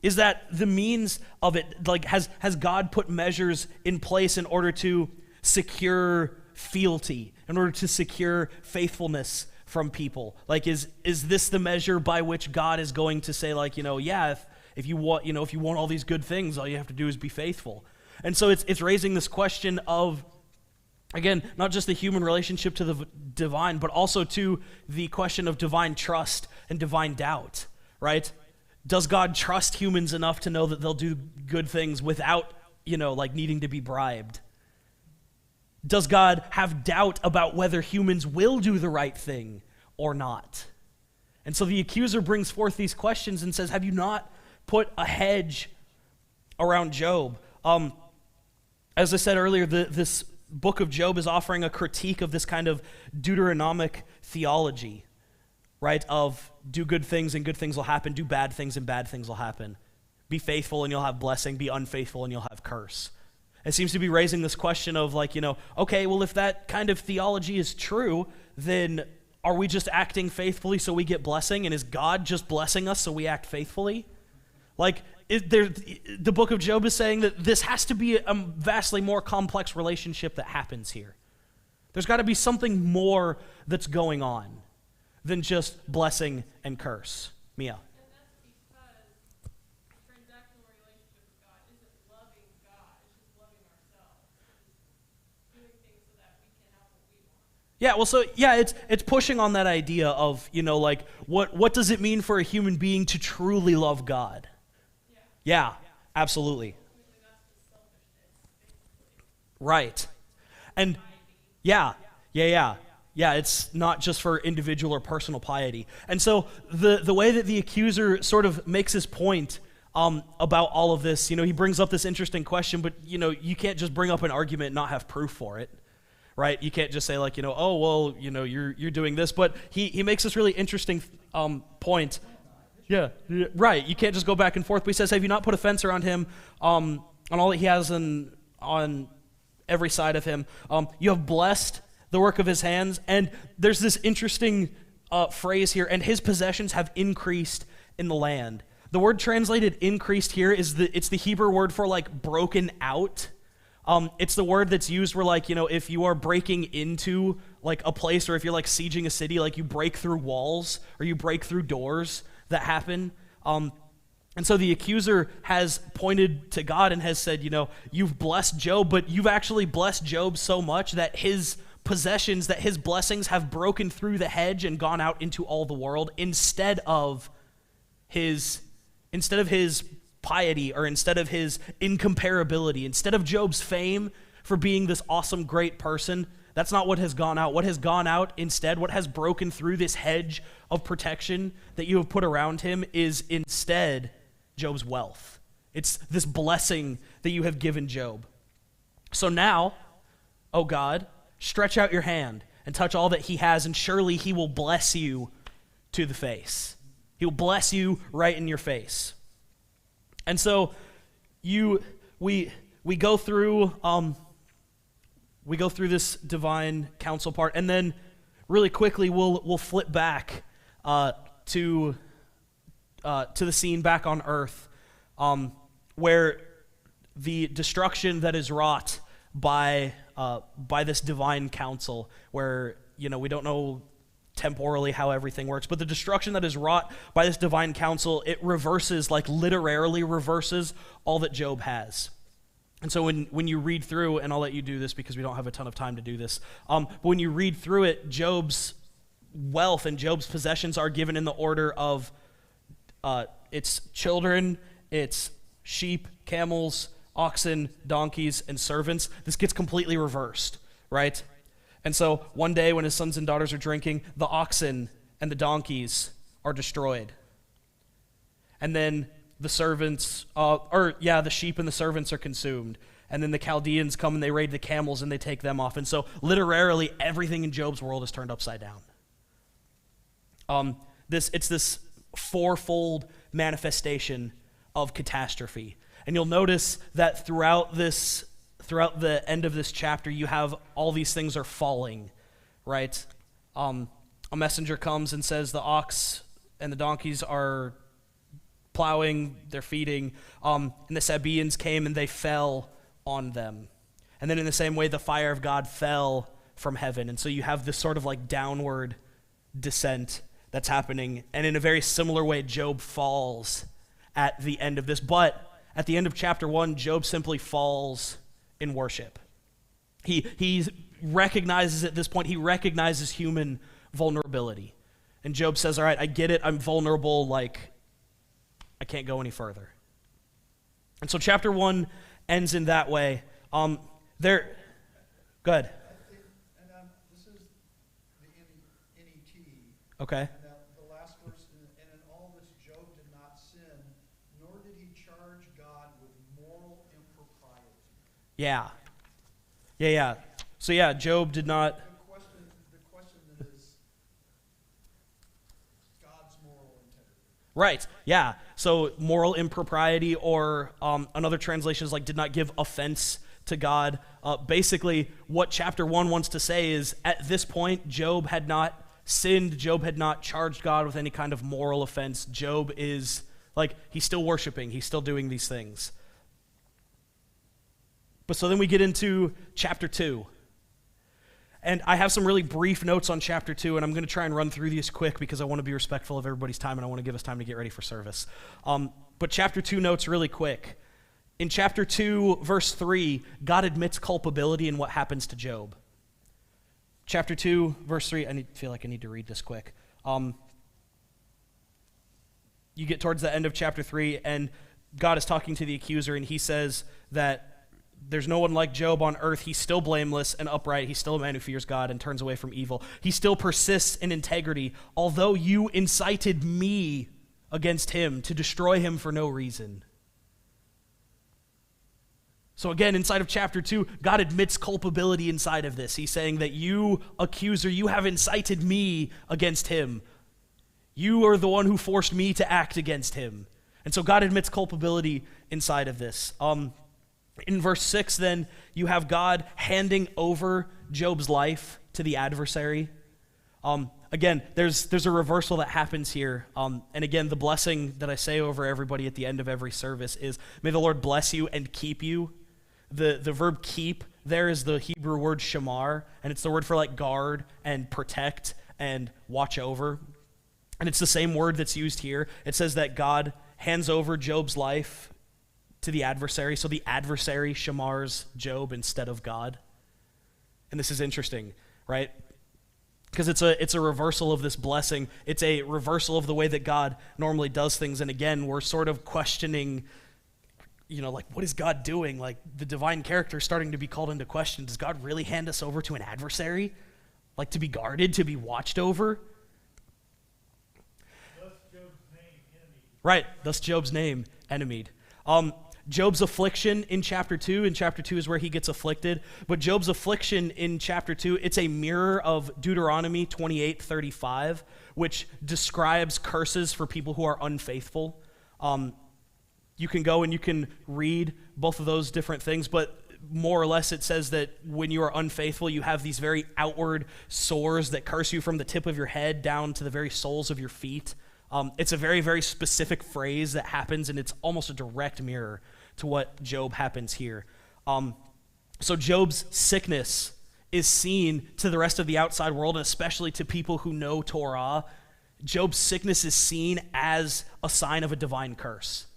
Is that the means of it? Like, has God put measures in place in order to secure fealty, in order to secure faithfulness from people? Like, is this the measure by which God is going to say, like, if you want all these good things, all you have to do is be faithful? And so it's raising this question of, again, not just the human relationship to the divine, but also to the question of divine trust and divine doubt, right? Does God trust humans enough to know that they'll do good things without, needing to be bribed? Does God have doubt about whether humans will do the right thing or not? And so the accuser brings forth these questions and says, have you not put a hedge around Job? As I said earlier, this book of Job is offering a critique of this kind of Deuteronomic theology, right? Of do good things and good things will happen, do bad things and bad things will happen. Be faithful and you'll have blessing, be unfaithful and you'll have curse. It seems to be raising this question of okay, well, if that kind of theology is true, then are we just acting faithfully so we get blessing, and is God just blessing us so we act faithfully? The book of Job is saying that this has to be a vastly more complex relationship that happens here. There's got to be something more that's going on than just blessing and curse. Mia. And that's because transactional relationship with God isn't loving God, it's just loving ourselves. It's doing things so that we can have what we want. Yeah, well, so it's pushing on that idea of, what does it mean for a human being to truly love God? Yeah, absolutely. Right. And yeah, it's not just for individual or personal piety. And so the way that the accuser sort of makes his point about all of this, he brings up this interesting question, but you can't just bring up an argument and not have proof for it. right? You can't just say like, oh, well, you're doing this. But he makes this really interesting point. Yeah, right. You can't just go back and forth. But he says, have you not put a fence around him on all that he has on every side of him? You have blessed the work of his hands. And there's this interesting phrase here, and his possessions have increased in the land. The word translated increased here it's the Hebrew word for like broken out. It's the word that's used where like, if you are breaking into like a place, or if you're like sieging a city, like you break through walls or you break through doors that happen. And so the accuser has pointed to God and has said, you've blessed Job, but you've actually blessed Job so much that his possessions, that his blessings have broken through the hedge and gone out into all the world instead of his piety, or instead of his incomparability, instead of Job's fame for being this awesome, great person. That's not what has gone out. What has gone out instead, what has broken through this hedge of protection that you have put around him, is instead Job's wealth. It's this blessing that you have given Job. So now, O God, stretch out your hand and touch all that he has, and surely he will bless you to the face. He will bless you right in your face. And so we go through this divine counsel part, and then really quickly we'll flip back to the scene back on earth, where the destruction that is wrought by this divine counsel, where we don't know temporally how everything works, but the destruction that is wrought by this divine counsel, it reverses, like literally reverses, all that Job has. And so when you read through, and I'll let you do this because we don't have a ton of time to do this, but when you read through it, Job's wealth and Job's possessions are given in the order of its children, its sheep, camels, oxen, donkeys, and servants. This gets completely reversed, right? And so one day when his sons and daughters are drinking, the oxen and the donkeys are destroyed. And then the servants, the sheep and the servants are consumed. And then the Chaldeans come and they raid the camels and they take them off. And so literally everything in Job's world is turned upside down. It's this fourfold manifestation of catastrophe. And you'll notice that throughout the end of this chapter, you have all these things are falling, right? A messenger comes and says the ox and the donkeys are plowing, they're feeding, and the Sabaeans came and they fell on them. And then in the same way, the fire of God fell from heaven. And so you have this sort of like downward descent that's happening. And in a very similar way, Job falls at the end of this. But at the end of chapter 1, Job simply falls in worship. He recognizes at this point, he recognizes human vulnerability. And Job says, all right, I get it, I'm vulnerable, like, I can't go any further. And so chapter 1 ends in that way. Go ahead. This is the NET. Okay. And the last verse, and in all this Job did not sin, nor did he charge God with moral impropriety. Yeah. So Job did not. The question then is God's moral integrity. Right, yeah. So moral impropriety, or another translation is like did not give offense to God. Basically, what chapter 1 wants to say is at this point, Job had not sinned. Job had not charged God with any kind of moral offense. Job is, like, he's still worshiping. He's still doing these things. But so then we get into chapter 2. And I have some really brief notes on chapter 2, and I'm going to try and run through these quick because I want to be respectful of everybody's time and I want to give us time to get ready for service. But chapter 2 notes really quick. In chapter 2, verse 3, God admits culpability in what happens to Job. Chapter 2, verse 3, I feel like I need to read this quick. You get towards the end of chapter 3, and God is talking to the accuser, and he says that there's no one like Job on earth. He's still blameless and upright. He's still a man who fears God and turns away from evil. He still persists in integrity, although you incited me against him to destroy him for no reason. So again, inside of chapter 2, God admits culpability inside of this. He's saying that you, accuser, you have incited me against him. You are the one who forced me to act against him. And so God admits culpability inside of this. In verse 6, then, you have God handing over Job's life to the adversary. Again, there's a reversal that happens here. And again, the blessing that I say over everybody at the end of every service is, may the Lord bless you and keep you. The verb keep there is the Hebrew word shamar, and it's the word for like guard and protect and watch over. And it's the same word that's used here. It says that God hands over Job's life to the adversary, so the adversary shamars Job instead of God. And this is interesting, right? Because it's a reversal of this blessing. It's a reversal of the way that God normally does things. And again, we're sort of questioning, like, what is God doing? Like, the divine character is starting to be called into question. Does God really hand us over to an adversary? Like, to be guarded, to be watched over? Thus Job's name, enemy. Right, thus Job's name, enemied. Job's affliction in chapter 2 is where he gets afflicted. But Job's affliction in chapter 2, it's a mirror of Deuteronomy 28:35, which describes curses for people who are unfaithful. You can go and you can read both of those different things, but more or less it says that when you are unfaithful, you have these very outward sores that curse you from the tip of your head down to the very soles of your feet. It's a very, very specific phrase that happens, and it's almost a direct mirror to what Job happens here. So Job's sickness is seen to the rest of the outside world, and especially to people who know Torah. Job's sickness is seen as a sign of a divine curse.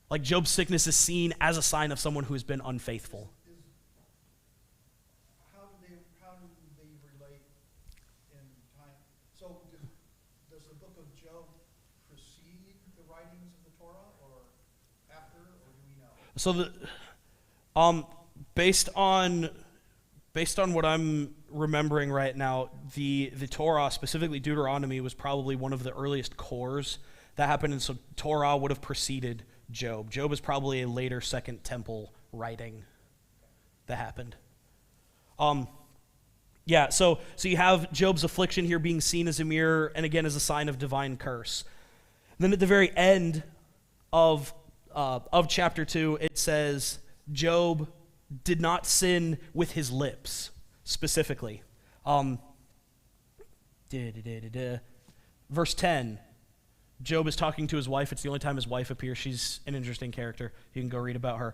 Like, Job's sickness is seen as a sign of someone who has been unfaithful. How do they relate in time? So does the book of Job precede the writings of the Torah, or after, or do we know? So based on what I'm remembering right now, the Torah, specifically Deuteronomy, was probably one of the earliest cores that happened, and so Torah would have preceded Job. Job is probably a later Second Temple writing that happened. So you have Job's affliction here being seen as a mirror, and again as a sign of divine curse. And then at the very end of chapter 2, it says Job did not sin with his lips, specifically. Verse 10. Job is talking to his wife. It's the only time his wife appears. She's an interesting character. You can go read about her.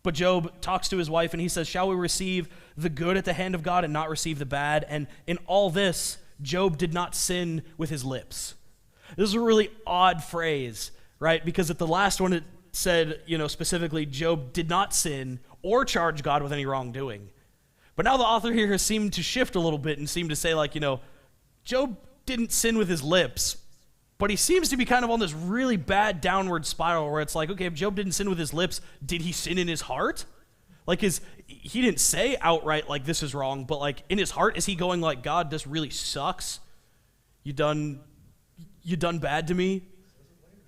But Job talks to his wife, and he says, shall we receive the good at the hand of God and not receive the bad? And in all this, Job did not sin with his lips. This is a really odd phrase, right? Because at the last one, it said, specifically, Job did not sin or charge God with any wrongdoing. But now the author here has seemed to shift a little bit and seemed to say, Job didn't sin with his lips, but he seems to be kind of on this really bad downward spiral where it's like, okay, if Job didn't sin with his lips, did he sin in his heart? He didn't say outright, this is wrong, but in his heart, is he going God, this really sucks? You done bad to me?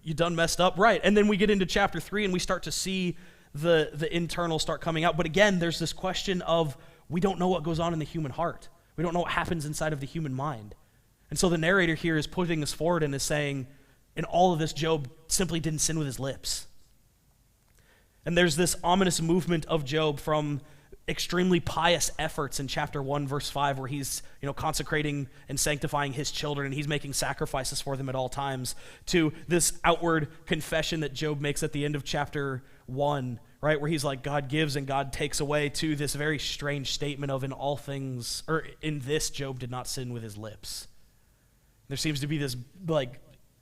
You done messed up? Right. And then we get into chapter 3 and we start to see the internal start coming out. But again, there's this question of, we don't know what goes on in the human heart. We don't know what happens inside of the human mind. And so the narrator here is putting us forward and is saying, in all of this, Job simply didn't sin with his lips. And there's this ominous movement of Job from extremely pious efforts in chapter 1, verse 5, where he's consecrating and sanctifying his children, and he's making sacrifices for them at all times, to this outward confession that Job makes at the end of chapter 1, right, where he's like, God gives and God takes away, to this very strange statement of, in all things, or in this, Job did not sin with his lips. There seems to be this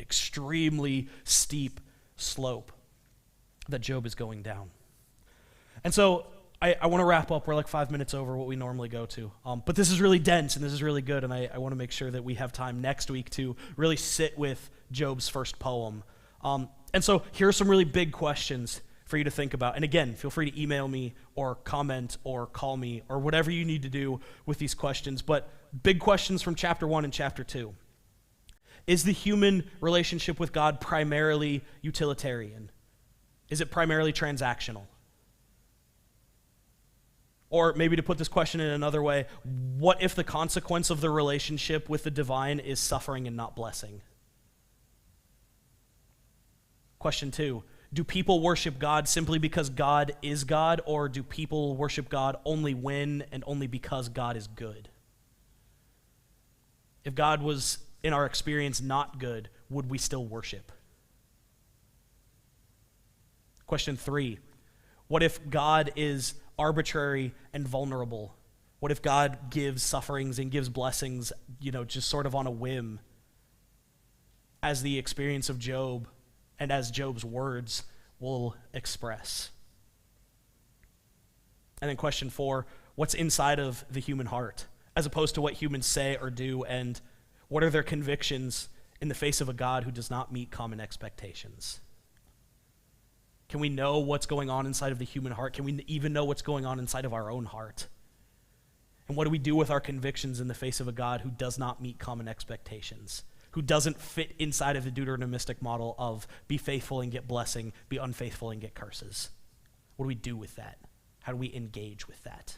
extremely steep slope that Job is going down. And so I want to wrap up. We're 5 minutes over what we normally go to. But this is really dense and this is really good, and I want to make sure that we have time next week to really sit with Job's first poem. And so here are some really big questions for you to think about. And again, feel free to email me or comment or call me or whatever you need to do with these questions. But big questions from chapter 1 and chapter 2. Is the human relationship with God primarily utilitarian? Is it primarily transactional? Or maybe to put this question in another way, what if the consequence of the relationship with the divine is suffering and not blessing? Question 2, do people worship God simply because God is God, or do people worship God only when and only because God is good? If God was, in our experience, not good, would we still worship? Question 3, what if God is arbitrary and vulnerable? What if God gives sufferings and gives blessings, just sort of on a whim, as the experience of Job and as Job's words will express? And then question 4, what's inside of the human heart, as opposed to what humans say or do, and what are their convictions in the face of a God who does not meet common expectations? Can we know what's going on inside of the human heart? Can we even know what's going on inside of our own heart? And what do we do with our convictions in the face of a God who does not meet common expectations, who doesn't fit inside of the Deuteronomistic model of be faithful and get blessing, be unfaithful and get curses? What do we do with that? How do we engage with that?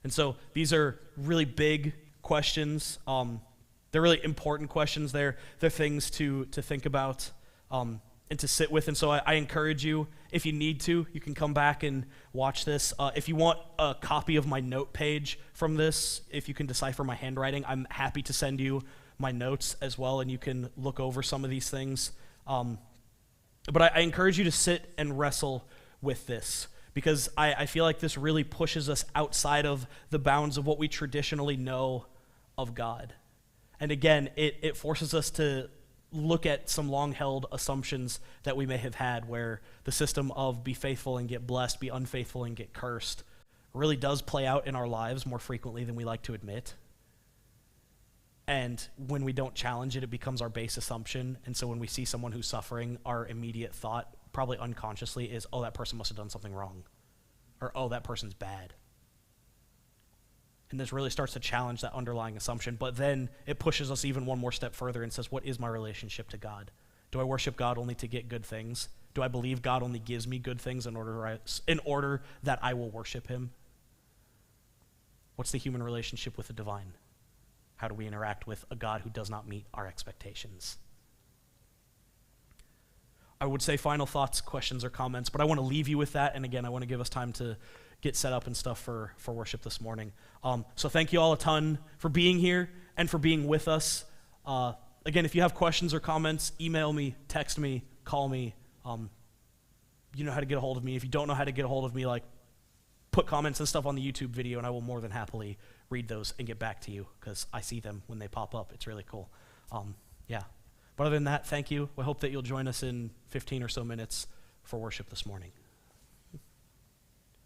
And so these are really big questions. They're really important questions. They're things to think about and to sit with. And so I encourage you, if you need to, you can come back and watch this. If you want a copy of my note page from this, if you can decipher my handwriting, I'm happy to send you my notes as well, and you can look over some of these things. But I encourage you to sit and wrestle with this, because I feel like this really pushes us outside of the bounds of what we traditionally know of God. And again, it forces us to look at some long-held assumptions that we may have had, where the system of be faithful and get blessed, be unfaithful and get cursed, really does play out in our lives more frequently than we like to admit. And when we don't challenge it, it becomes our base assumption. And so when we see someone who's suffering, our immediate thought, probably unconsciously, is, oh, that person must have done something wrong. Or, oh, that person's bad. And this really starts to challenge that underlying assumption. But then it pushes us even one more step further and says, what is my relationship to God? Do I worship God only to get good things? Do I believe God only gives me good things in order that I will worship him? What's the human relationship with the divine? How do we interact with a God who does not meet our expectations? I would say final thoughts, questions, or comments, but I want to leave you with that. And again, I want to give us time to get set up and stuff for worship this morning. So thank you all a ton for being here and for being with us. Again, if you have questions or comments, email me, text me, call me. You know how to get a hold of me. If you don't know how to get a hold of me, put comments and stuff on the YouTube video, and I will more than happily read those and get back to you, because I see them when they pop up. It's really cool. Yeah. But other than that, thank you. I hope that you'll join us in 15 or so minutes for worship this morning.